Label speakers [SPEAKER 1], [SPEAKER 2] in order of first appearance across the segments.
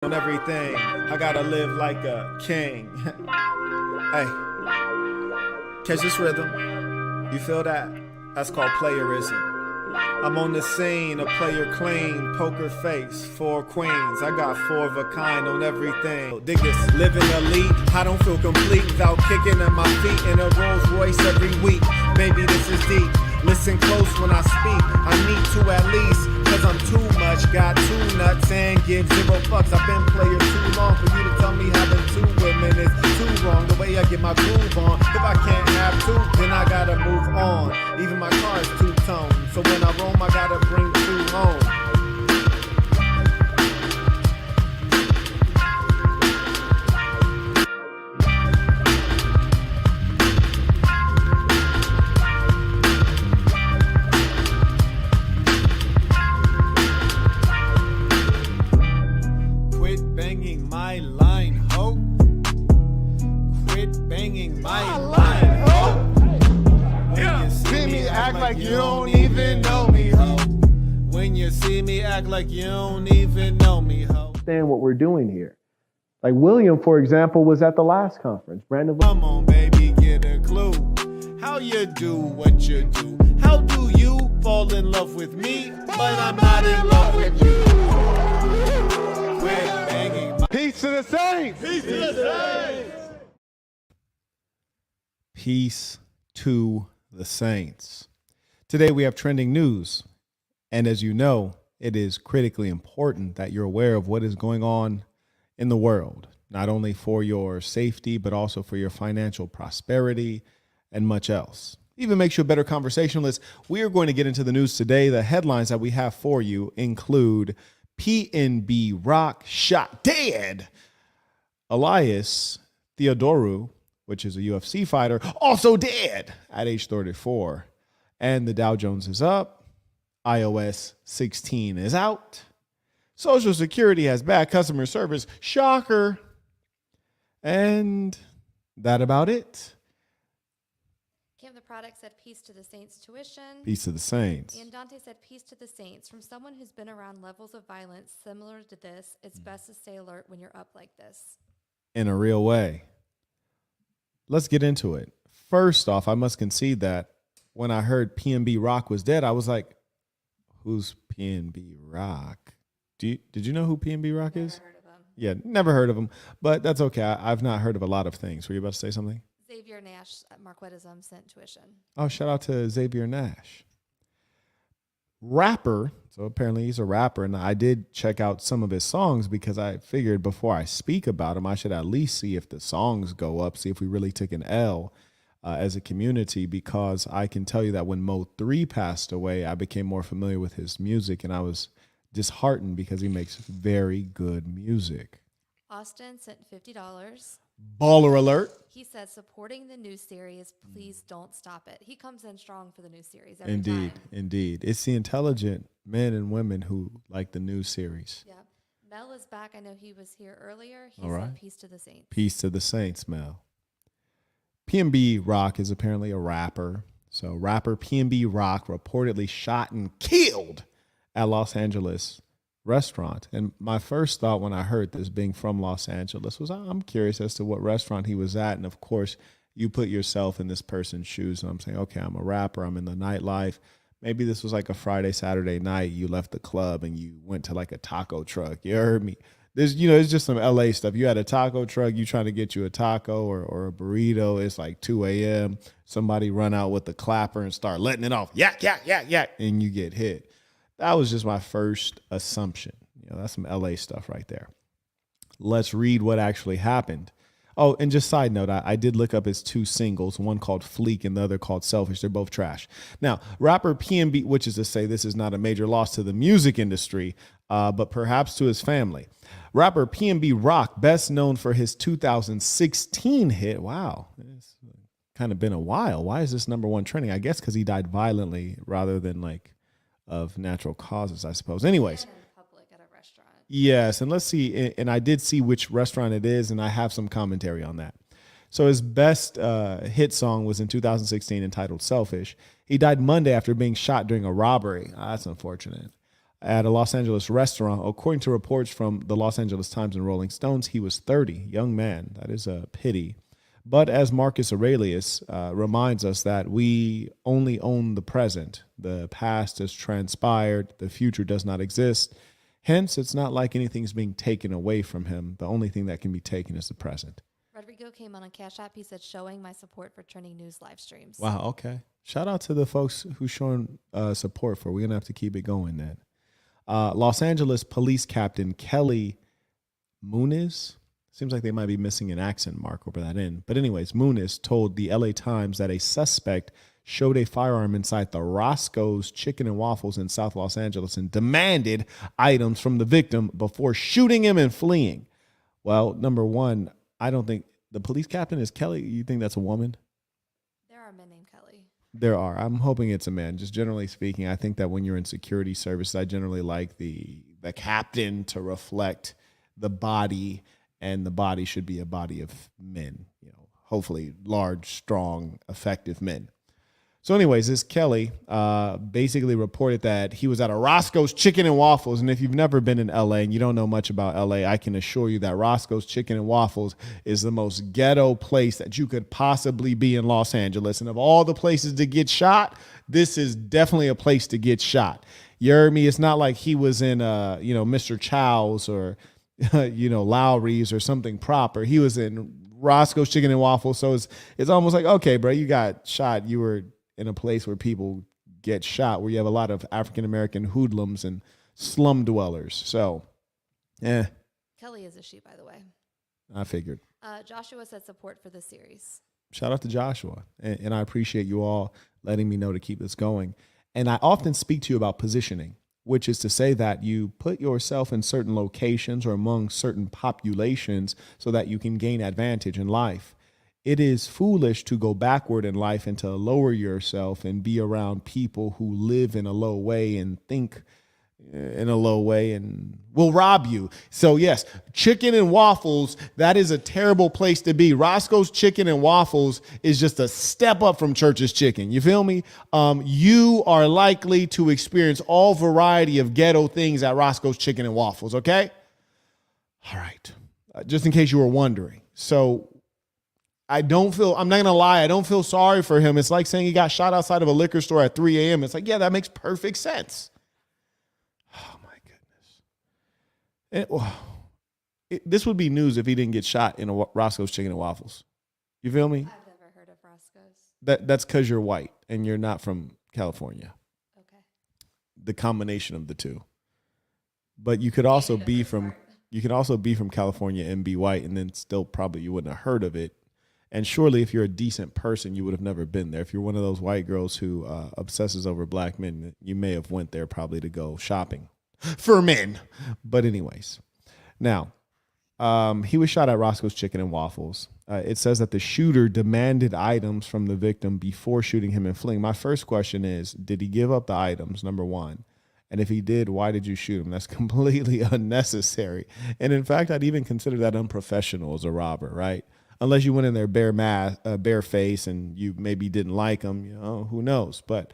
[SPEAKER 1] On everything, I gotta live like a king. Hey, catch this rhythm. You feel that? That's called playerism. I'm on the scene, a player clean, poker face, 4 queens. I got 4 of a kind on everything. Dig this, living elite. I don't feel complete without kicking at my feet in a Rolls Royce every week. Baby, this is deep. Listen close when I speak. I need to at least, cause I'm too much. Got 2 nuts and give 0 fucks. I've been player too long for you to tell me having 2 women is too wrong. The way I get my groove on. If I can't have 2, then I gotta move on. Even my car is 2-tone. So when I roam, I gotta bring 2 home. You don't even know me, ho. When you see me, act like you don't even know me, ho.
[SPEAKER 2] Understand what we're doing here. Like William, for example, was at the last conference. Brandon,
[SPEAKER 1] come on, baby, get a clue. How you do what you do? How do you fall in love with me, but I'm not in love with you? Quit banging.
[SPEAKER 2] Peace to the saints.
[SPEAKER 1] Peace to the saints. Peace to the saints. Today we have trending news, and as you know, it is critically important that you're aware of what is going on in the world, not only for your safety, but also for your financial prosperity and much else. Even makes you a better conversationalist. We are going to get into the news today. The headlines that we have for you include PnB Rock shot dead. Elias Theodoreau, which is a UFC fighter, also dead at age 34. And the Dow Jones is up. iOS 16 is out. Social Security has bad customer service. Shocker. And that about it.
[SPEAKER 3] Kim the Product said peace to the saints tuition.
[SPEAKER 1] Peace to the saints.
[SPEAKER 3] And Dante said peace to the saints. From someone who's been around levels of violence similar to this, it's best to stay alert when you're up like this.
[SPEAKER 1] In a real way. Let's get into it. First off, I must concede that when I heard PnB Rock was dead, I was like, who's PnB Rock? Did you know who PnB Rock is?
[SPEAKER 3] Never heard of him.
[SPEAKER 1] Yeah, never heard of him, but that's okay. I've not heard of a lot of things. Were you about to say something?
[SPEAKER 3] Xavier Nash at Marquettism sent tuition.
[SPEAKER 1] Oh, shout out to Xavier Nash. Rapper, so apparently he's a rapper, and I did check out some of his songs because I figured before I speak about him, I should at least see if the songs go up, see if we really took an L as a community, because I can tell you that when Mo 3 passed away, I became more familiar with his music, and I was disheartened because he makes very good music.
[SPEAKER 3] Austin sent $50.
[SPEAKER 1] Baller alert.
[SPEAKER 3] He said, supporting the new series, please don't stop it. He comes in strong for the new series every time.
[SPEAKER 1] Indeed. It's the intelligent men and women who like the new series.
[SPEAKER 3] Yeah. Mel is back. I know he was here earlier. He
[SPEAKER 1] All
[SPEAKER 3] said
[SPEAKER 1] right.
[SPEAKER 3] peace to the saints.
[SPEAKER 1] Peace to the saints, Mel. PnB Rock is apparently a rapper. So rapper PnB Rock reportedly shot and killed at Los Angeles restaurant. And my first thought when I heard this, being from Los Angeles, was I'm curious as to what restaurant he was at. And of course, you put yourself in this person's shoes. And I'm saying, okay, I'm a rapper. I'm in the nightlife. Maybe this was like a Friday, Saturday night. You left the club and you went to like a taco truck. You heard me. There's, it's just some LA stuff. You had a taco truck, you trying to get you a taco or a burrito. It's like 2 a.m. Somebody run out with the clapper and start letting it off. Yak, yak, yak, yak. And you get hit. That was just my first assumption. That's some LA stuff right there. Let's read what actually happened. Oh, and just side note, I did look up his 2 singles, one called Fleek and the other called Selfish. They're both trash. Now, rapper PnB, which is to say this is not a major loss to the music industry, but perhaps to his family. Rapper PnB Rock, best known for his 2016 hit. Wow, it's kind of been a while. Why is this #1 trending? I guess because he died violently rather than like of natural causes, I suppose. Anyways. Yes, and let's see, and I did see which restaurant it is, and I have some commentary on that. So his best hit song was in 2016 entitled Selfish. He died Monday after being shot during a robbery. That's unfortunate. at a Los Angeles restaurant. According to reports from the Los Angeles Times and Rolling Stones, he was 30, young man. That is a pity. But as Marcus Aurelius reminds us that we only own the present. The past has transpired. The future does not exist. Hence, it's not like anything's being taken away from him. The only thing that can be taken is the present.
[SPEAKER 3] Rodrigo came on Cash App. He said, showing my support for trending news live streams.
[SPEAKER 1] Wow, okay. Shout out to the folks who's showing support for. We're going to have to keep it going then. Los Angeles Police Captain Kelly Muniz. Seems like they might be missing an accent mark over that end. But anyways, Muniz told the LA Times that a suspect showed a firearm inside the Roscoe's Chicken and Waffles in South Los Angeles and demanded items from the victim before shooting him and fleeing. Well, number one, I don't think the police captain is Kelly. You think that's a woman?
[SPEAKER 3] There are men named Kelly.
[SPEAKER 1] There are. I'm hoping it's a man. Just generally speaking, I think that when you're in security services, I generally like the captain to reflect the body, and the body should be a body of men, hopefully large, strong, effective men. So anyways, this Kelly basically reported that he was at a Roscoe's Chicken and Waffles. And if you've never been in LA and you don't know much about LA, I can assure you that Roscoe's Chicken and Waffles is the most ghetto place that you could possibly be in Los Angeles. And of all the places to get shot, this is definitely a place to get shot. You heard me? It's not like he was in, Mr. Chow's or, Lowry's or something proper. He was in Roscoe's Chicken and Waffles. So it's almost like, okay, bro, you got shot. You were in a place where people get shot, where you have a lot of African-American hoodlums and slum dwellers. So,
[SPEAKER 3] Kelly is a she, by the way.
[SPEAKER 1] I figured.
[SPEAKER 3] Joshua said support for this series.
[SPEAKER 1] Shout out to Joshua. And I appreciate you all letting me know to keep this going. And I often speak to you about positioning, which is to say that you put yourself in certain locations or among certain populations so that you can gain advantage in life. It is foolish to go backward in life and to lower yourself and be around people who live in a low way and think in a low way and will rob you. So yes, Chicken and Waffles, that is a terrible place to be. Roscoe's Chicken and Waffles is just a step up from Church's Chicken. You feel me? You are likely to experience all variety of ghetto things at Roscoe's Chicken and Waffles, okay? All right. Just in case you were wondering. So I'm not going to lie, I don't feel sorry for him. It's like saying he got shot outside of a liquor store at 3 a.m. It's like, yeah, that makes perfect sense. Oh, my goodness. This would be news if he didn't get shot in a Roscoe's Chicken and Waffles. You feel me?
[SPEAKER 3] I've never heard of Roscoe's.
[SPEAKER 1] That's because you're white and you're not from California.
[SPEAKER 3] Okay.
[SPEAKER 1] The combination of the two. But you could also be from California and be white, and then still probably you wouldn't have heard of it. And surely if you're a decent person, you would have never been there. If you're one of those white girls who obsesses over black men, you may have went there probably to go shopping for men. But anyways, now, he was shot at Roscoe's Chicken and Waffles. It says that the shooter demanded items from the victim before shooting him and fleeing. My first question is, did he give up the items, number one? And if he did, why did you shoot him? That's completely unnecessary. And in fact, I'd even consider that unprofessional as a robber, right? Unless you went in there bare face and you maybe didn't like him, who knows? But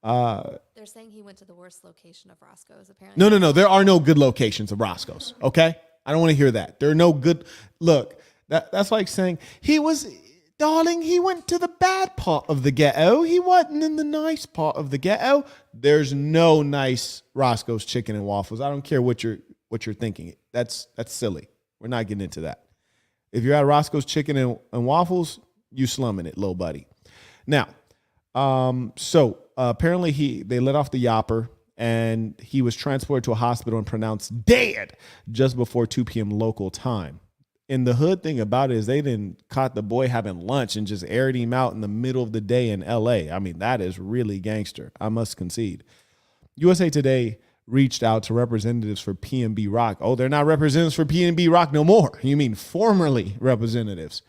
[SPEAKER 3] they're saying he went to the worst location of Roscoe's, apparently.
[SPEAKER 1] No. There are no good locations of Roscoe's, okay? I don't want to hear that. There are no good. Look, that's like saying he went to the bad part of the ghetto. He wasn't in the nice part of the ghetto. There's no nice Roscoe's Chicken and Waffles. I don't care what you're thinking. That's silly. We're not getting into that. If you're at Roscoe's Chicken and Waffles, you slumming it, little buddy. Now, apparently they let off the yapper, and he was transported to a hospital and pronounced dead just before 2 p.m. local time. And the hood thing about it is they didn't caught the boy having lunch and just aired him out in the middle of the day in L.A. I mean, that is really gangster, I must concede. USA Today reached out to representatives for PnB Rock. Oh, they're not representatives for PnB Rock no more. You mean formerly representatives.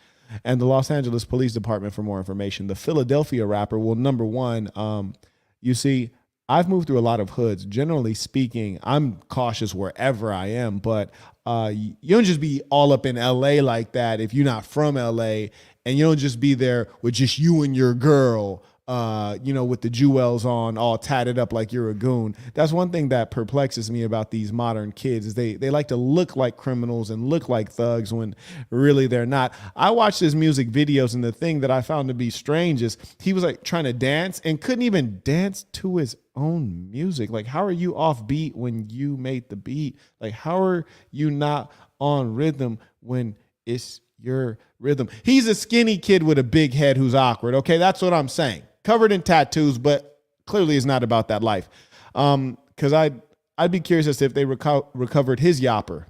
[SPEAKER 1] And the Los Angeles Police Department for more information. The Philadelphia rapper, well, number one, you see, I've moved through a lot of hoods. Generally speaking, I'm cautious wherever I am, but you don't just be all up in LA like that if you're not from LA, and you don't just be there with just you and your girl with the jewels on, all tatted up like you're a goon. That's one thing that perplexes me about these modern kids is they like to look like criminals and look like thugs when really they're not. I watched his music videos, and the thing that I found to be strange is he was like trying to dance and couldn't even dance to his own music. Like, how are you off beat when you made the beat? Like, how are you not on rhythm when it's your rhythm? He's a skinny kid with a big head who's awkward. Okay, that's what I'm saying. Covered in tattoos, but clearly is not about that life. Because I'd be curious as to if they recovered his yapper.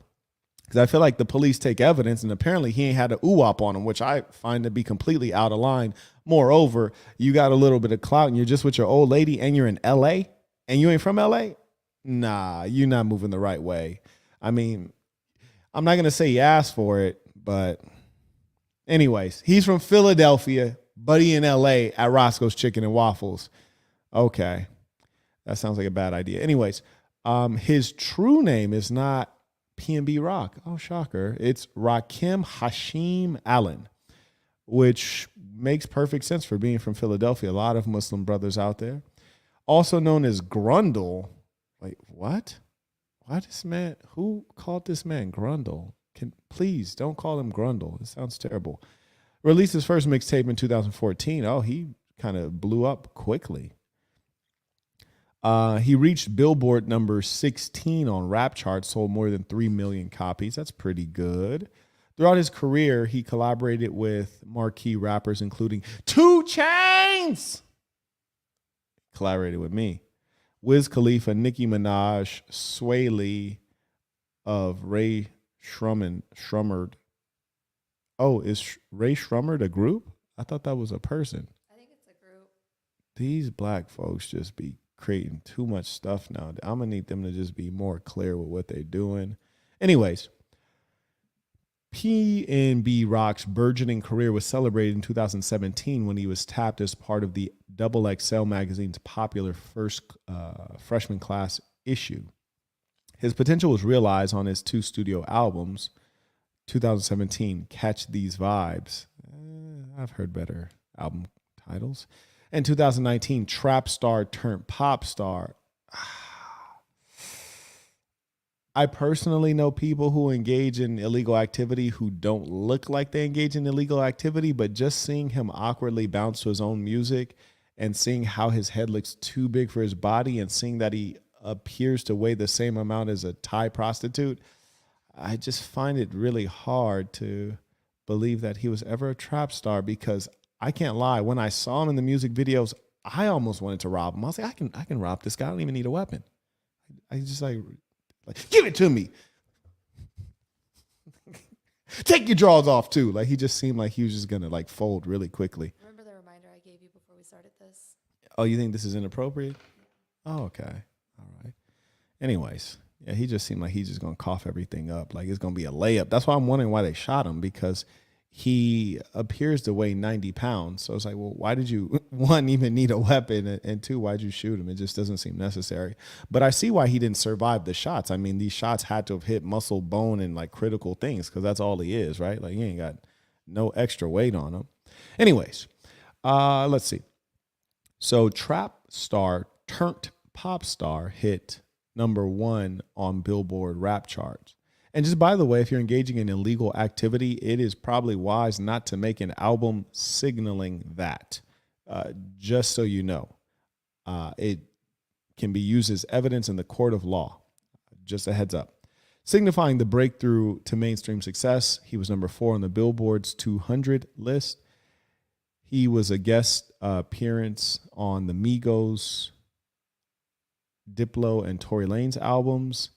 [SPEAKER 1] Because I feel like the police take evidence, and apparently he ain't had a ooh-wop on him, which I find to be completely out of line. Moreover, you got a little bit of clout, and you're just with your old lady, and you're in L.A., and you ain't from L.A.? Nah, you're not moving the right way. I mean, I'm not going to say he asked for it, but anyways, he's from Philadelphia, buddy in LA at Roscoe's Chicken and Waffles. Okay. That sounds like a bad idea. Anyways, his true name is not PnB Rock. Oh, shocker. It's Rakim Hashim Allen, which makes perfect sense for being from Philadelphia. A lot of Muslim brothers out there. Also known as Grundle. Wait, what? Why this man? Who called this man Grundle? Please don't call him Grundle. It sounds terrible. Released his first mixtape in 2014. Oh, he kind of blew up quickly. He reached Billboard number 16 on rap charts, sold more than 3 million copies. That's pretty good. Throughout his career, he collaborated with marquee rappers, including 2 Chainz. Collaborated with me. Wiz Khalifa, Nicki Minaj, Sway Lee of Ray Shrummered. Oh, is Ray Shrummered a group? I thought that was a person.
[SPEAKER 3] I think it's a group.
[SPEAKER 1] These black folks just be creating too much stuff now. I'm going to need them to just be more clear with what they're doing. Anyways, PnB Rock's burgeoning career was celebrated in 2017 when he was tapped as part of the XXL magazine's popular first freshman class issue. His potential was realized on his 2 studio albums. 2017, Catch These Vibes. I've heard better album titles. And 2019, Trap Star Turned Pop Star. I personally know people who engage in illegal activity who don't look like they engage in illegal activity, but just seeing him awkwardly bounce to his own music and seeing how his head looks too big for his body and seeing that he appears to weigh the same amount as a Thai prostitute, I just find it really hard to believe that he was ever a trap star, because I can't lie. When I saw him in the music videos, I almost wanted to rob him. I was like, I can rob this guy. I don't even need a weapon. I just like give it to me. Take your drawers off too. Like, he just seemed like he was just gonna like fold really quickly.
[SPEAKER 3] Remember the reminder I gave you before we started this?
[SPEAKER 1] Oh, you think this is inappropriate? Oh, okay. All right. Anyways. Yeah, he just seemed like he's just going to cough everything up. Like, it's going to be a layup. That's why I'm wondering why they shot him, because he appears to weigh 90 pounds. So it's like, well, why did you, 1, even need a weapon? And 2, why'd you shoot him? It just doesn't seem necessary. But I see why he didn't survive the shots. I mean, these shots had to have hit muscle, bone, and like critical things, because that's all he is, right? Like, he ain't got no extra weight on him. Anyways, let's see. So Trap Star Turned Pop Star hit number 1 on Billboard rap charts. And just by the way, if you're engaging in illegal activity, it is probably wise not to make an album signaling that. Just so you know, it can be used as evidence in the court of law. Just a heads up. Signifying the breakthrough to mainstream success, he was number 4 on the Billboard's 200 list. He was a guest appearance on the Migos, Diplo, and Tory Lanez albums,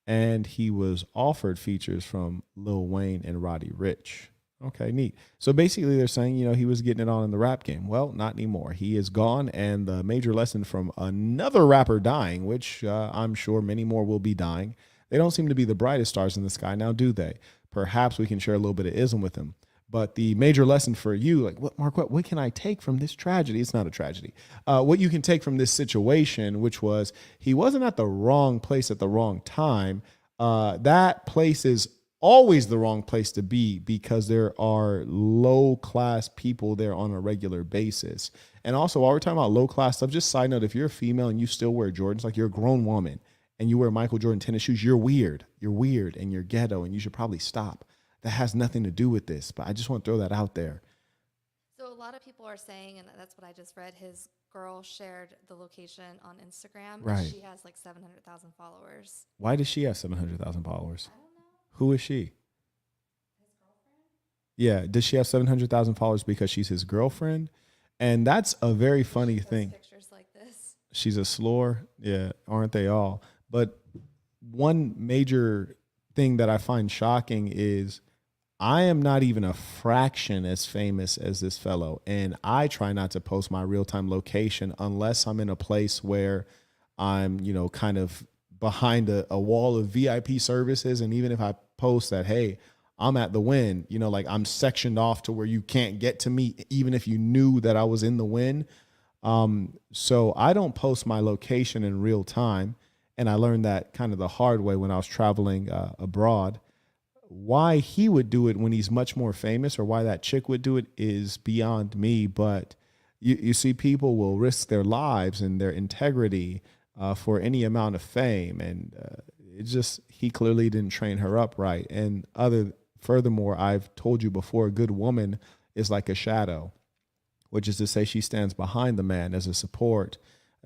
[SPEAKER 1] and he was offered features from Lil Wayne and Roddy Ricch. Okay, neat. So basically they're saying, he was getting it on in the rap game. Well, not anymore. He is gone, and the major lesson from another rapper dying, which I'm sure many more will be dying. They don't seem to be the brightest stars in the sky now, do they? Perhaps we can share a little bit of ism with them. But the major lesson for you, like, what, Marquett, what can I take from this tragedy? It's not a tragedy. What you can take from this situation, which was he wasn't at the wrong place at the wrong time. That place is always the wrong place to be because there are low class people there on a regular basis. And also, while we're talking about low class stuff, just side note, if you're a female and you still wear Jordans, like you're a grown woman and you wear Michael Jordan tennis shoes, you're weird. You're weird and you're ghetto and you should probably stop. That has nothing to do with this, but I just want to throw that out there.
[SPEAKER 3] So a lot of people are saying, and that's what I just read, his girl shared the location on Instagram.
[SPEAKER 1] Right.
[SPEAKER 3] And she has like 700,000 followers.
[SPEAKER 1] Why does she have 700,000 followers?
[SPEAKER 3] I don't know.
[SPEAKER 1] Who is she?
[SPEAKER 3] His girlfriend?
[SPEAKER 1] Yeah. Does she have 700,000 followers because she's his girlfriend? And that's a very funny thing.
[SPEAKER 3] Pictures like this.
[SPEAKER 1] She's a slore. Yeah. Aren't they all? But one major thing that I find shocking is I am not even a fraction as famous as this fellow. And I try not to post my real-time location unless I'm in a place where I'm, you know, kind of behind a wall of VIP services. And even if I post that, hey, I'm at the Win, you know, like I'm sectioned off to where you can't get to me, even if you knew that I was in the Win. So I don't post my location in real time. And I learned that kind of the hard way when I was traveling abroad. Why he would do it when he's much more famous or why that chick would do it is beyond me. But you see, people will risk their lives and their integrity for any amount of fame. And it just, he clearly didn't train her up right. And furthermore, I've told you before, a good woman is like a shadow, which is to say she stands behind the man as a support.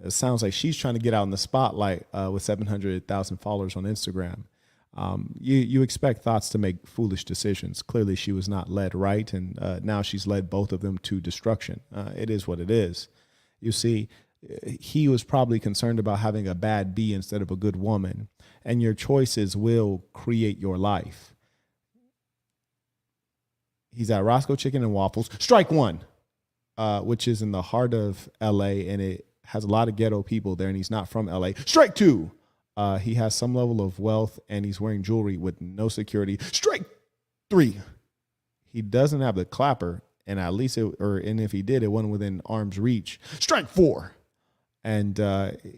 [SPEAKER 1] It sounds like she's trying to get out in the spotlight with 700,000 followers on Instagram. You expect thoughts to make foolish decisions. Clearly, she was not led right, and now she's led both of them to destruction. It is what it is. You see, he was probably concerned about having a bad B instead of a good woman, and your choices will create your life. He's at Roscoe Chicken and Waffles. Strike one, which is in the heart of L.A., and it has a lot of ghetto people there, and he's not from L.A. Strike two. He has some level of wealth and he's wearing jewelry with no security. Strike three. He doesn't have the clapper, and at least and if he did, it wasn't within arm's reach. Strike four. And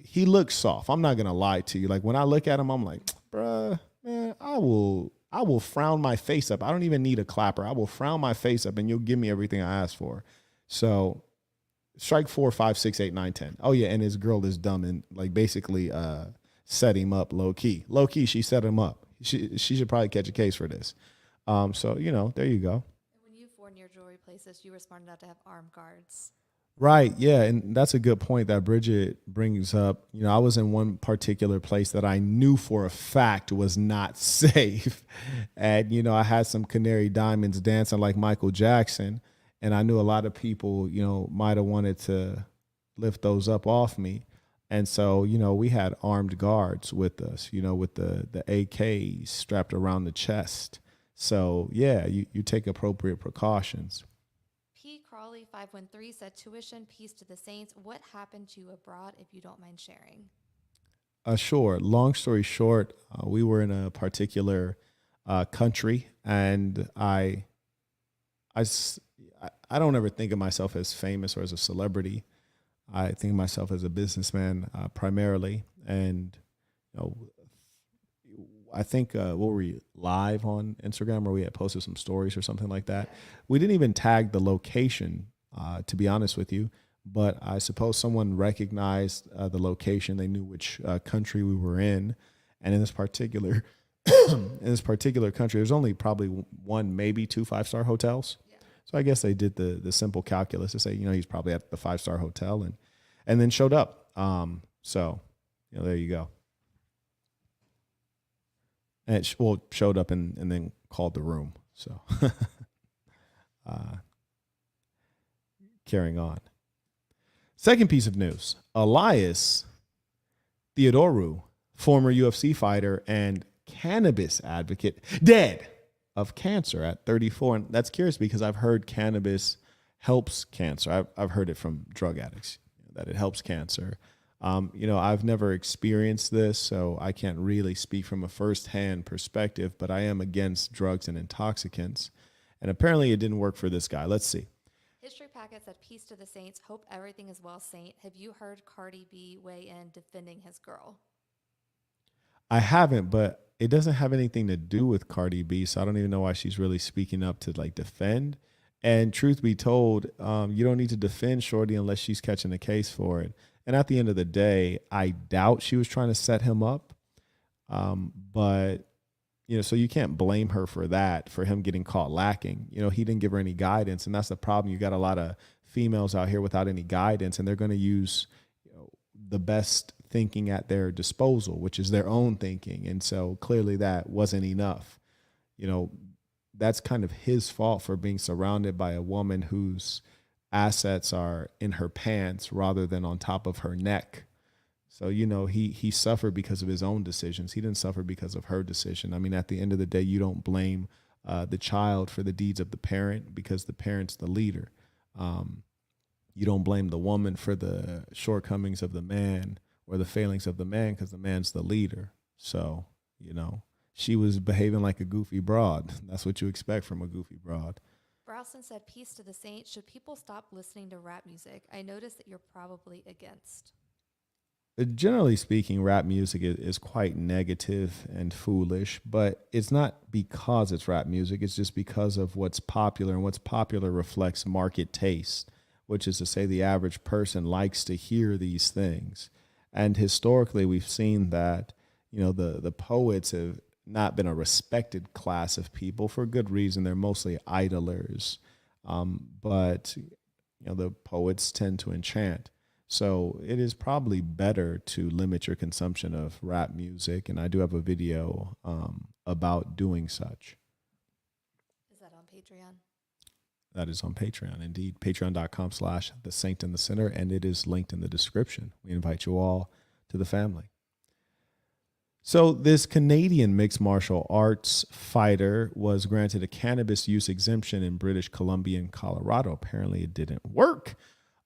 [SPEAKER 1] he looks soft. I'm not gonna lie to you. Like when I look at him, I'm like, bruh, man, I will frown my face up. I don't even need a clapper. I will frown my face up and you'll give me everything I asked for. So strike 4, 5, 6, 8, 9, 10. Oh yeah, and his girl is dumb and like basically set him up low key. Low key, she set him up. She should probably catch a case for this. So, you know, there you go.
[SPEAKER 3] When you've worn your jewelry places, you were smart enough to have armed guards.
[SPEAKER 1] Right. Yeah. And that's a good point that Bridget brings up. You know, I was in one particular place that I knew for a fact was not safe. And, you know, I had some canary diamonds dancing like Michael Jackson. And I knew a lot of people, you know, might have wanted to lift those up off me. And so, you know, we had armed guards with us, you know, with the AKs strapped around the chest. So, yeah, you take appropriate precautions.
[SPEAKER 3] P. Crawley 513 said, tuition, peace to the saints. What happened to you abroad, if you don't mind sharing?
[SPEAKER 1] Sure. Long story short, we were in a particular country, and I don't ever think of myself as famous or as a celebrity. I think of myself as a businessman primarily, and you know, I think what were we live on Instagram, or we had posted some stories or something like that. We didn't even tag the location, to be honest with you, but I suppose someone recognized the location. They knew which country we were in, and in this particular country, there's only probably one, maybe 2 5-star hotels. So I guess they did the simple calculus to say, you know, he's probably at the 5-star hotel and then showed up. So, you know, there you go. And it showed up and then called the room. So carrying on. Second piece of news, Elias Theodoreau, former UFC fighter and cannabis advocate, dead of cancer at 34. And that's curious because I've heard cannabis helps cancer. I've heard it from drug addicts that it helps cancer. You know, I've never experienced this, so I can't really speak from a firsthand perspective, but I am against drugs and intoxicants. And apparently it didn't work for this guy. Let's see.
[SPEAKER 3] History Packet said, peace to the saints. Hope everything is well, saint. Have you heard Cardi-B weigh in defending his girl?
[SPEAKER 1] I haven't, but it doesn't have anything to do with Cardi B, so I don't even know why she's really speaking up to like defend. And truth be told, you don't need to defend Shorty unless she's catching a case for it. And at the end of the day, I doubt she was trying to set him up. But so you can't blame her for that, for him getting caught lacking. He didn't give her any guidance, and that's the problem. You got a lot of females out here without any guidance, and they're going to use the best thinking at their disposal, which is their own thinking. And so clearly that wasn't enough. That's kind of his fault for being surrounded by a woman whose assets are in her pants rather than on top of her neck. So, he suffered because of his own decisions. He didn't suffer because of her decision. I mean, at the end of the day, you don't blame the child for the deeds of the parent because the parent's the leader. You don't blame the woman for the shortcomings of the man or the failings of the man because the man's the leader. So, she was behaving like a goofy broad. That's what you expect from a goofy broad.
[SPEAKER 3] Browson said, "Peace to the saints. Should people stop listening to rap music? I noticed that you're probably against."
[SPEAKER 1] Generally speaking, rap music is quite negative and foolish, but it's not because it's rap music. It's just because of what's popular, and what's popular reflects market taste, which is to say the average person likes to hear these things. And historically, we've seen that, the poets have not been a respected class of people for good reason. They're mostly idlers. But the poets tend to enchant. So it is probably better to limit your consumption of rap music. And I do have a video about doing such.
[SPEAKER 3] Is that on Patreon?
[SPEAKER 1] That is on Patreon, indeed. Patreon.com/TheSaintInTheCenter, and it is linked in the description. We invite you all to the family. So this Canadian mixed martial arts fighter was granted a cannabis use exemption in British Columbia and Colorado. Apparently it didn't work.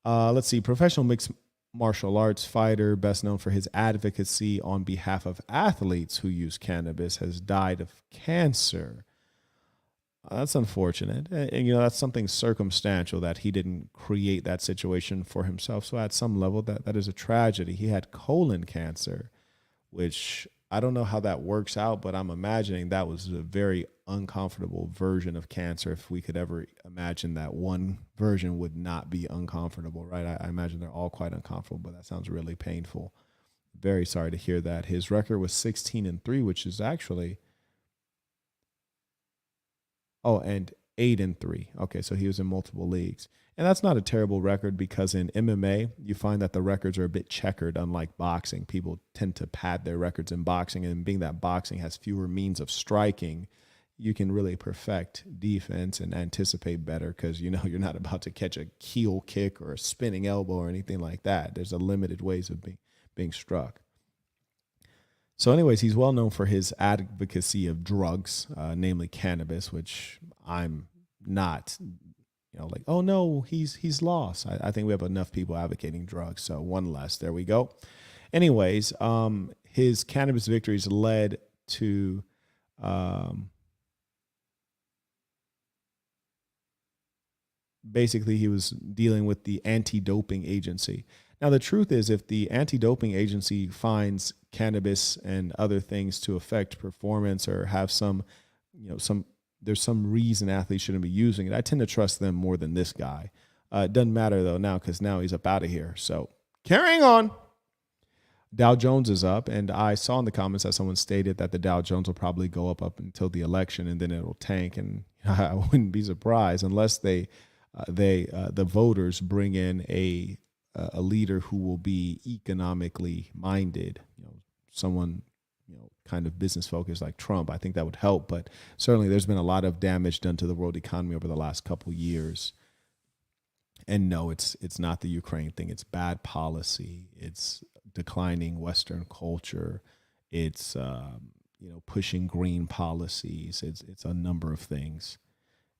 [SPEAKER 1] Let's see. Professional mixed martial arts fighter, best known for his advocacy on behalf of athletes who use cannabis, has died of cancer. That's unfortunate. And, that's something circumstantial that he didn't create that situation for himself. So at some level, that is a tragedy. He had colon cancer, which I don't know how that works out, but I'm imagining that was a very uncomfortable version of cancer. If we could ever imagine that one version would not be uncomfortable, right? I imagine they're all quite uncomfortable, but that sounds really painful. Very sorry to hear that. His record was 16-3, which is actually, and 8-3. Okay, so he was in multiple leagues. And that's not a terrible record because in MMA, you find that the records are a bit checkered, unlike boxing. People tend to pad their records in boxing, and being that boxing has fewer means of striking, you can really perfect defense and anticipate better because you're not about to catch a heel kick or a spinning elbow or anything like that. There's a limited ways of being struck. So anyways, he's well known for his advocacy of drugs, namely cannabis, which I'm not like, oh no, he's lost. I think we have enough people advocating drugs. So one less. There we go. Anyways, his cannabis victories led to basically he was dealing with the anti-doping agency. Now, the truth is, if the anti-doping agency finds cannabis and other things to affect performance or have there's some reason athletes shouldn't be using it, I tend to trust them more than this guy. It doesn't matter, though, now because now he's up out of here. So carrying on. Dow Jones is up, and I saw in the comments that someone stated that the Dow Jones will probably go up until the election, and then it'll tank. And I wouldn't be surprised unless the voters bring in a leader who will be economically minded, someone kind of business focused like Trump. I think that would help, but certainly there's been a lot of damage done to the world economy over the last couple of years. And no, it's not the Ukraine thing. It's bad policy. It's declining Western culture. It's pushing green policies. It's a number of things.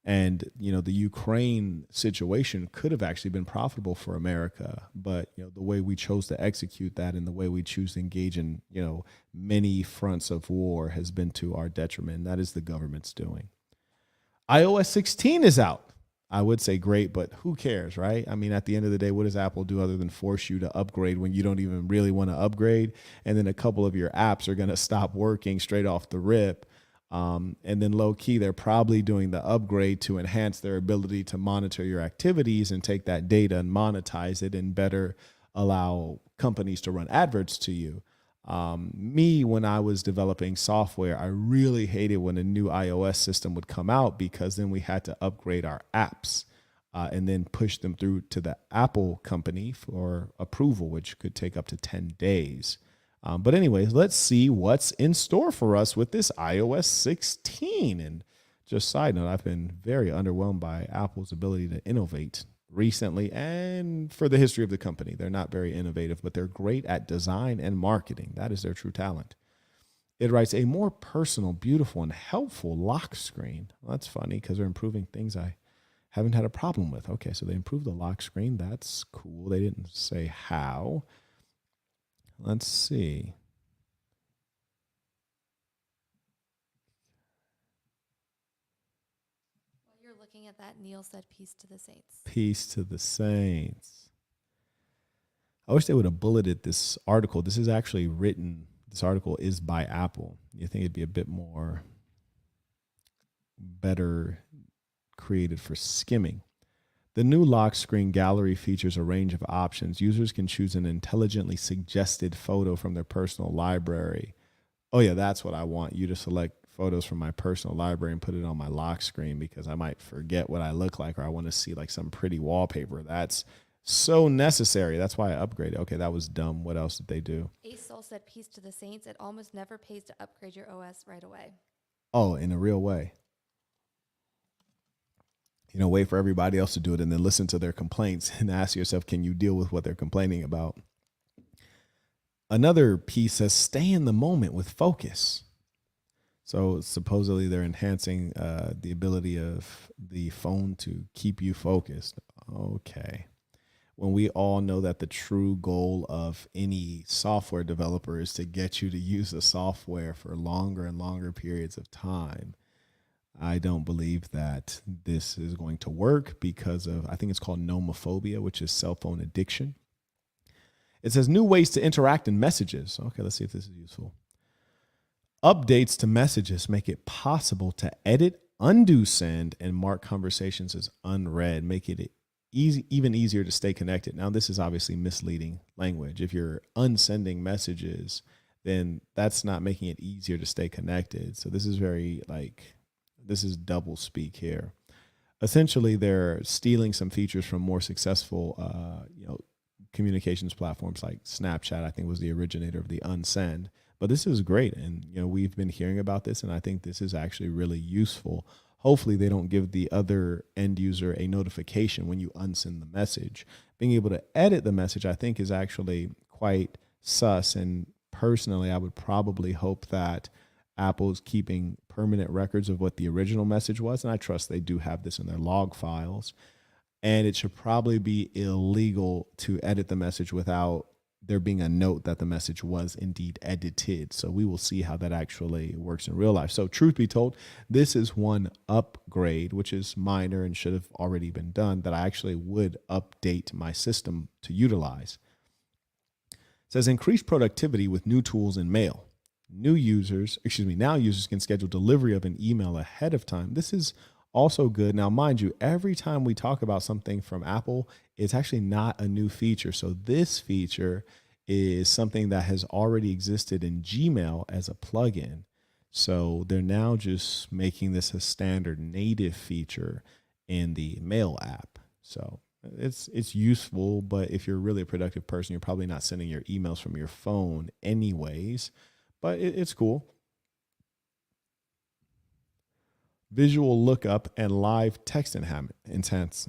[SPEAKER 1] And, the Ukraine situation could have actually been profitable for America. But, the way we chose to execute that and the way we choose to engage in, many fronts of war has been to our detriment. That is the government's doing. iOS 16 is out. I would say great, but who cares, right? I mean, at the end of the day, what does Apple do other than force you to upgrade when you don't even really want to upgrade? And then a couple of your apps are going to stop working straight off the rip. And then low key, they're probably doing the upgrade to enhance their ability to monitor your activities and take that data and monetize it and better allow companies to run adverts to you. When I was developing software, I really hated when a new iOS system would come out because then we had to upgrade our apps and then push them through to the Apple company for approval, which could take up to 10 days. But anyways, let's see what's in store for us with this iOS 16. And just side note, I've been very underwhelmed by Apple's ability to innovate recently and for the history of the company. They're not very innovative, but they're great at design and marketing. That is their true talent. It writes a more personal, beautiful, and helpful lock screen. Well, that's funny because they're improving things I haven't had a problem with. Okay, so they improved the lock screen. That's cool. They didn't say how. Let's see.
[SPEAKER 3] While you're looking at that, Neil said peace to the saints.
[SPEAKER 1] Peace to the saints. I wish they would have bulleted this article. This is actually written. This article is by Apple. You think it'd be a bit more better created for skimming. The new lock screen gallery features a range of options. Users can choose an intelligently suggested photo from their personal library. Oh yeah, that's what I want. You to select photos from my personal library and put it on my lock screen because I might forget what I look like or I want to see like some pretty wallpaper. That's so necessary. That's why I upgraded. Okay, that was dumb. What else did they do?
[SPEAKER 3] Ace Soul said peace to the saints. It almost never pays to upgrade your OS right away.
[SPEAKER 1] Oh, in a real way. You know, wait for everybody else to do it and then listen to their complaints and ask yourself, can you deal with what they're complaining about? Another piece says, stay in the moment with focus. So supposedly they're enhancing the ability of the phone to keep you focused. Okay. When we all know that the true goal of any software developer is to get you to use the software for longer and longer periods of time, I don't believe that this is going to work because of, I think it's called nomophobia, which is cell phone addiction. It says new ways to interact in messages. Okay, let's see if this is useful. Updates to messages make it possible to edit, undo send, and mark conversations as unread, make it even easier to stay connected. Now, this is obviously misleading language. If you're unsending messages, then that's not making it easier to stay connected. So this is this is double speak here. Essentially, they're stealing some features from more successful, communications platforms like Snapchat. I think was the originator of the unsend. But this is great, and we've been hearing about this, and I think this is actually really useful. Hopefully, they don't give the other end user a notification when you unsend the message. Being able to edit the message, I think, is actually quite sus. And personally, I would probably hope that Apple's keeping permanent records of what the original message was. And I trust they do have this in their log files. And it should probably be illegal to edit the message without there being a note that the message was indeed edited. So we will see how that actually works in real life. So truth be told, this is one upgrade, which is minor and should have already been done, that I actually would update my system to utilize. It says increase productivity with new tools in mail. Now users can schedule delivery of an email ahead of time. This is also good. Now, mind you, every time we talk about something from Apple, it's actually not a new feature. So this feature is something that has already existed in Gmail as a plugin. So they're now just making this a standard native feature in the Mail app. So it's useful, but if you're really a productive person, you're probably not sending your emails from your phone anyways, but it's cool. Visual lookup and live text enhancements.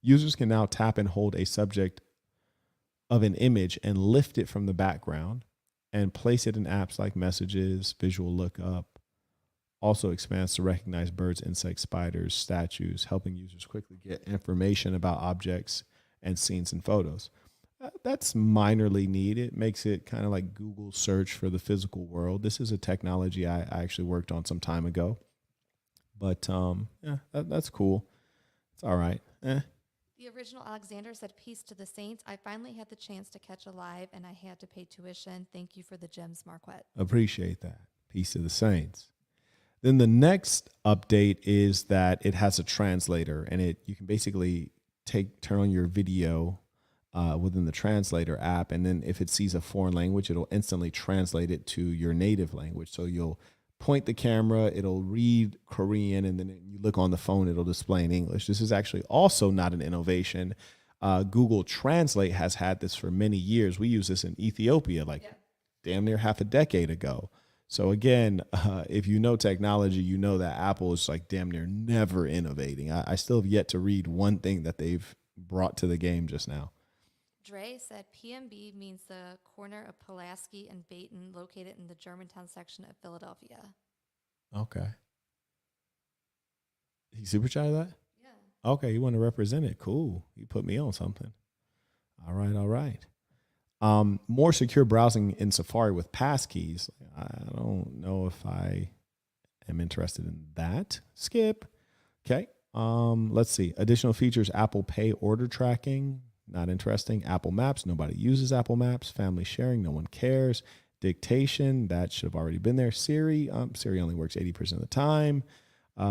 [SPEAKER 1] Users can now tap and hold a subject of an image and lift it from the background and place it in apps like Messages. Visual lookup also expands to recognize birds, insects, spiders, statues, helping users quickly get information about objects and scenes and photos. That's minorly neat. It makes it kind of like Google search for the physical world. This is a technology I actually worked on some time ago. But yeah, that's cool. It's all right.
[SPEAKER 3] The original Alexander said, "Peace to the saints. I finally had the chance to catch a live, and I had to pay tuition. Thank you for the gems, Marquett."
[SPEAKER 1] Appreciate that. Peace to the saints. Then the next update is that it has a translator, and you can basically turn on your video within the translator app, and then if it sees a foreign language, it'll instantly translate it to your native language. So you'll point the camera, it'll read Korean, and then you look on the phone, it'll display in English. This is actually also not an innovation. Google Translate has had this for many years. We use this in Ethiopia damn near half a decade ago. So again, if you know technology, you know that Apple is like damn near never innovating. I still have yet to read one thing that they've brought to the game just now.
[SPEAKER 3] Dre said, "PnB means the corner of Pulaski and Baton, located in the Germantown section of Philadelphia."
[SPEAKER 1] Okay. He super chatted that?
[SPEAKER 3] Yeah.
[SPEAKER 1] Okay, you want to represent it. Cool. You put me on something. All right. More secure browsing in Safari with passkeys. I don't know if I am interested in that. Skip. Okay. Let's see. Additional features, Apple Pay order tracking. Not interesting. Apple Maps. Nobody uses Apple Maps. Family sharing. No one cares. Dictation. That should have already been there. Siri. Siri only works 80% of the time.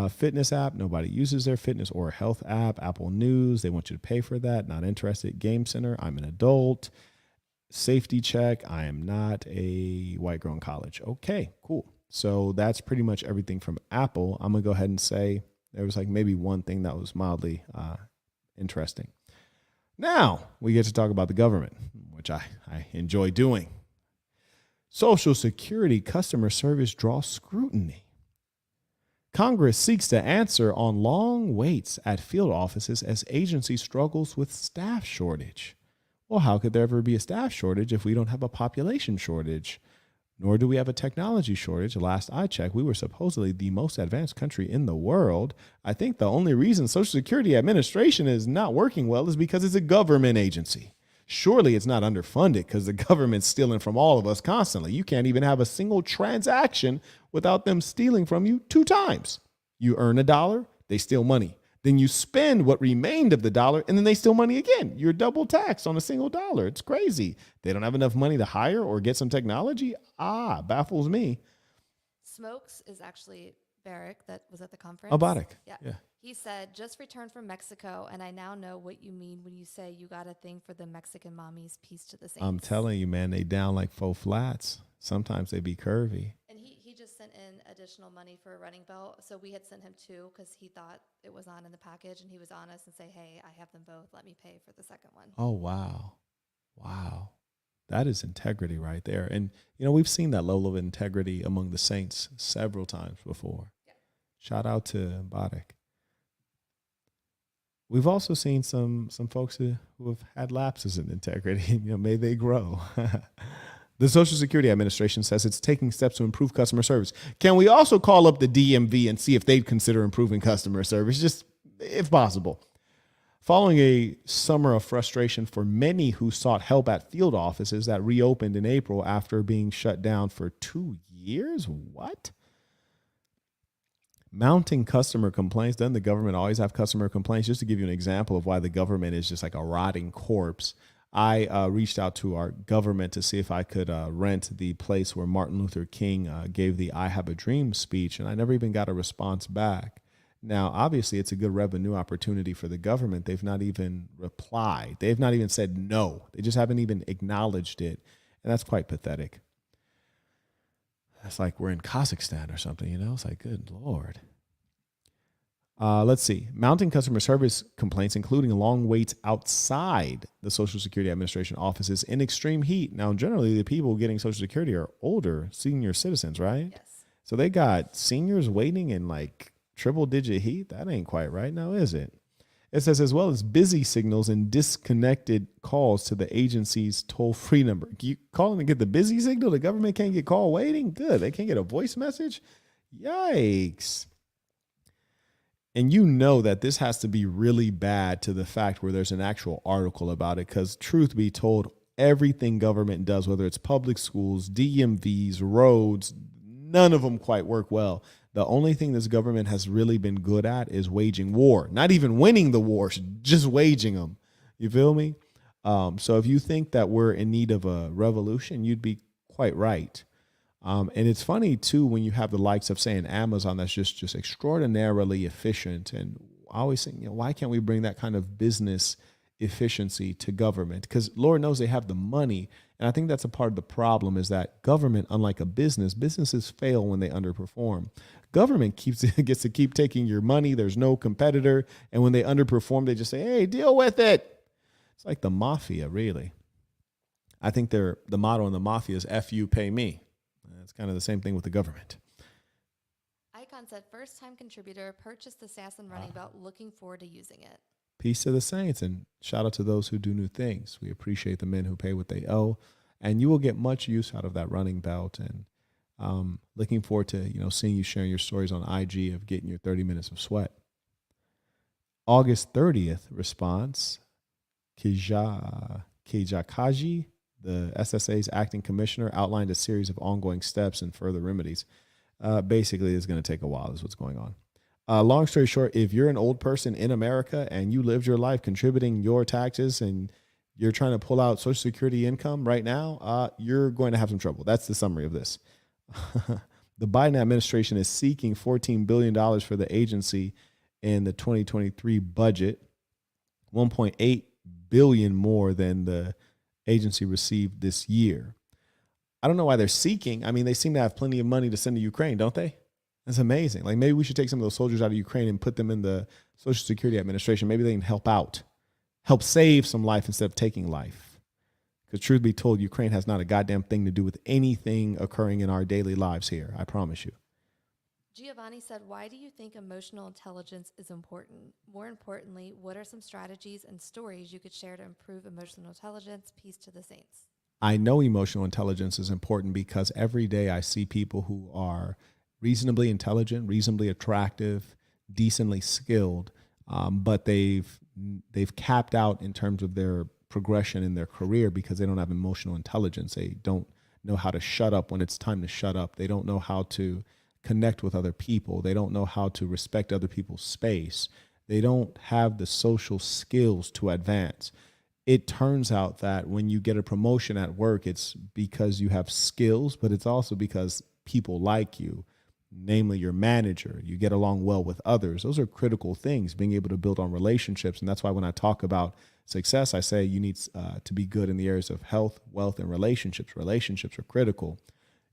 [SPEAKER 1] Fitness app. Nobody uses their fitness or health app. Apple News. They want you to pay for that. Not interested. Game Center. I'm an adult. Safety check. I am not a white girl in college. Okay, cool. So that's pretty much everything from Apple. I'm going to go ahead and say there was like maybe one thing that was mildly interesting. Now we get to talk about the government, which I enjoy doing. Social Security customer service draws scrutiny. Congress seeks to answer on long waits at field offices as agency struggles with staff shortage. Well, how could there ever be a staff shortage if we don't have a population shortage? Nor do we have a technology shortage. Last I checked, we were supposedly the most advanced country in the world. I think the only reason Social Security Administration is not working well is because it's a government agency. Surely it's not underfunded because the government's stealing from all of us constantly. You can't even have a single transaction without them stealing from you 2 times. You earn $1, they steal money. Then you spend what remained of the dollar, and then they steal money again. You're double taxed on a single dollar. It's crazy. They don't have enough money to hire or get some technology. Baffles me.
[SPEAKER 3] Smokes is actually Barrick that was at the conference.
[SPEAKER 1] Oh, Barrick.
[SPEAKER 3] Yeah.
[SPEAKER 1] Yeah.
[SPEAKER 3] He said, "Just returned from Mexico, and I now know what you mean when you say you got a thing for the Mexican mommies. Peace to the saints."
[SPEAKER 1] I'm telling you, man, they down like 4 flats. Sometimes they be curvy.
[SPEAKER 3] And he just sent in additional money for a running belt. So we had sent him 2 because he thought it was on in the package, and he was honest and say, "Hey, I have them both. Let me pay for the second one."
[SPEAKER 1] Oh, wow. Wow. That is integrity right there. And, we've seen that level of integrity among the saints several times before.
[SPEAKER 3] Yeah.
[SPEAKER 1] Shout out to Barrick. We've also seen some folks who have had lapses in integrity. May they grow. The Social Security Administration says it's taking steps to improve customer service. Can we also call up the DMV and see if they'd consider improving customer service, just if possible? Following a summer of frustration for many who sought help at field offices that reopened in April after being shut down for 2 years? What? Mounting customer complaints. Doesn't the government always have customer complaints? Just to give you an example of why the government is just like a rotting corpse. I reached out to our government to see if I could rent the place where Martin Luther King gave the I Have a Dream speech, and I never even got a response back. Now, obviously, it's a good revenue opportunity for the government. They've not even replied. They've not even said no. They just haven't even acknowledged it, and that's quite pathetic. It's like we're in Kazakhstan or something, It's like, good Lord. Let's see. Mounting customer service complaints, including long waits outside the Social Security Administration offices in extreme heat. Now, generally, the people getting Social Security are older, senior citizens, right?
[SPEAKER 3] Yes.
[SPEAKER 1] So they got seniors waiting in like triple-digit heat. That ain't quite right now, is it? It says, as well as busy signals and disconnected calls to the agency's toll-free number. You calling to get the busy signal? The government can't get call waiting? Good. They can't get a voice message? Yikes. And that this has to be really bad to the fact where there's an actual article about it, because truth be told, everything government does, whether it's public schools, DMVs, roads, none of them quite work well. The only thing this government has really been good at is waging war. Not even winning the wars, just waging them. You feel me? So if you think that we're in need of a revolution, you'd be quite right. And it's funny, too, when you have the likes of, say, an Amazon that's just extraordinarily efficient. And I always think, why can't we bring that kind of business efficiency to government? Because Lord knows they have the money. And I think that's a part of the problem is that government, unlike a business, businesses fail when they underperform. Government gets to keep taking your money. There's no competitor. And when they underperform, they just say, hey, deal with it. It's like the mafia, really. I think the motto in the mafia is F you, pay me. It's kind of the same thing with the government.
[SPEAKER 3] Icon said, first-time contributor, purchased the Assassin running belt, looking forward to using it.
[SPEAKER 1] Peace to the saints, and shout out to those who do new things. We appreciate the men who pay what they owe, and you will get much use out of that running belt. And looking forward to seeing you sharing your stories on IG of getting your 30 minutes of sweat. August 30th response, Kijakaji, the SSA's acting commissioner, outlined a series of ongoing steps and further remedies. Basically, it's going to take a while is what's going on. Long story short, if you're an old person in America and you lived your life contributing your taxes and you're trying to pull out Social Security income right now, you're going to have some trouble. That's the summary of this. The Biden administration is seeking $14 billion for the agency in the 2023 budget, $1.8 billion more than the agency received this year. I don't know why they're seeking. I mean, they seem to have plenty of money to send to Ukraine, don't they? That's amazing. Like maybe we should take some of those soldiers out of Ukraine and put them in the Social Security Administration. Maybe they can help out, help save some life instead of taking life. Because truth be told, Ukraine has not a goddamn thing to do with anything occurring in our daily lives here. I promise you.
[SPEAKER 3] Giovanni said, why do you think emotional intelligence is important? More importantly, what are some strategies and stories you could share to improve emotional intelligence? Peace to the saints.
[SPEAKER 1] I know emotional intelligence is important because every day I see people who are reasonably intelligent, reasonably attractive, decently skilled, but they've capped out in terms of their progression in their career because they don't have emotional intelligence. They don't know how to shut up when it's time to shut up. They don't know how to connect with other people. They don't know how to respect other people's space. They don't have the social skills to advance. It turns out that when you get a promotion at work, it's because you have skills, but it's also because people like you, namely your manager. You get along well with others. Those are critical things, being able to build on relationships. And that's why when I talk about success, I say you need to be good in the areas of health, wealth, and relationships. Relationships are critical.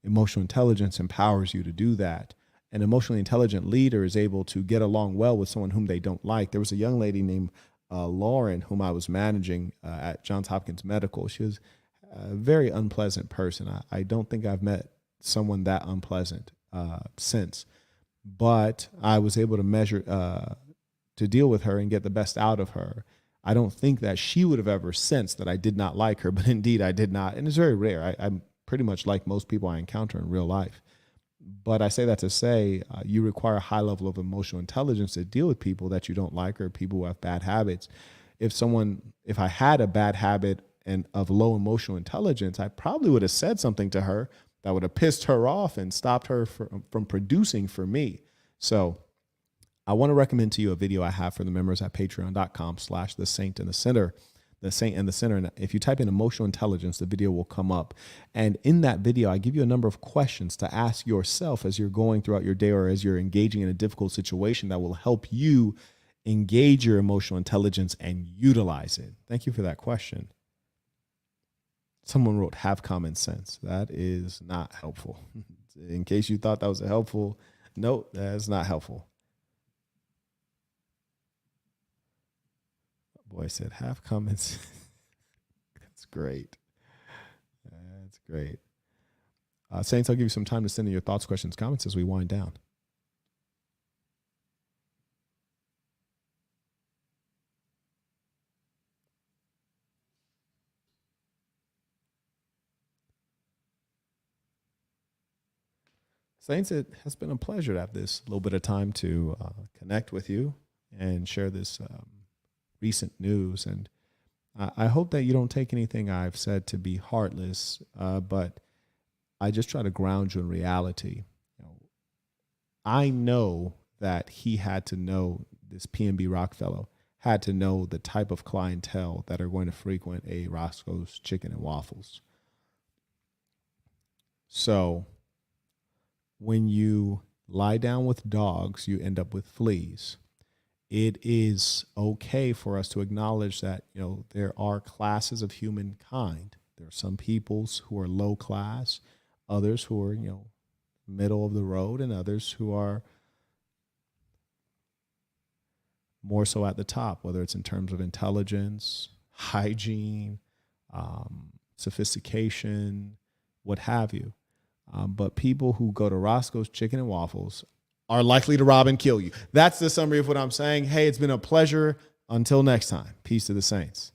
[SPEAKER 1] Emotional intelligence empowers you to do that. An emotionally intelligent leader is able to get along well with someone whom they don't like. There was a young lady named Lauren, whom I was managing at Johns Hopkins Medical. She was a very unpleasant person. I don't think I've met someone that unpleasant since. But I was able to measure, to deal with her and get the best out of her. I don't think that she would have ever sensed that I did not like her, but indeed I did not. And it's very rare. I'm pretty much like most people I encounter in real life. But I say that to say you require a high level of emotional intelligence to deal with people that you don't like or people who have bad habits. If I had a bad habit and of low emotional intelligence, I probably would have said something to her that would have pissed her off and stopped her from producing for me. So I want to recommend to you a video I have for the members at patreon.com/the Saint and the Sinner. The Saint and the Sinner. And if you type in emotional intelligence, the video will come up. And in that video, I give you a number of questions to ask yourself as you're going throughout your day or as you're engaging in a difficult situation that will help you engage your emotional intelligence and utilize it. Thank you for that question. Someone wrote, have common sense. That is not helpful. In case you thought that was a helpful note, that's not helpful. Boy said, have common sense. That's great. That's great. Saints, I'll give you some time to send in your thoughts, questions, comments as we wind down. Saints, it has been a pleasure to have this little bit of time to connect with you and share this recent news. And I hope that you don't take anything I've said to be heartless, but I just try to ground you in reality. I know that he had to know, this PnB Rock fellow had to know the type of clientele that are going to frequent a Roscoe's Chicken and Waffles. So when you lie down with dogs, you end up with fleas. It is okay for us to acknowledge that, there are classes of humankind. There are some peoples who are low class, others who are, middle of the road, and others who are more so at the top, whether it's in terms of intelligence, hygiene, sophistication, what have you. But people who go to Roscoe's Chicken and Waffles are likely to rob and kill you. That's the summary of what I'm saying. Hey, it's been a pleasure. Until next time, peace to the saints.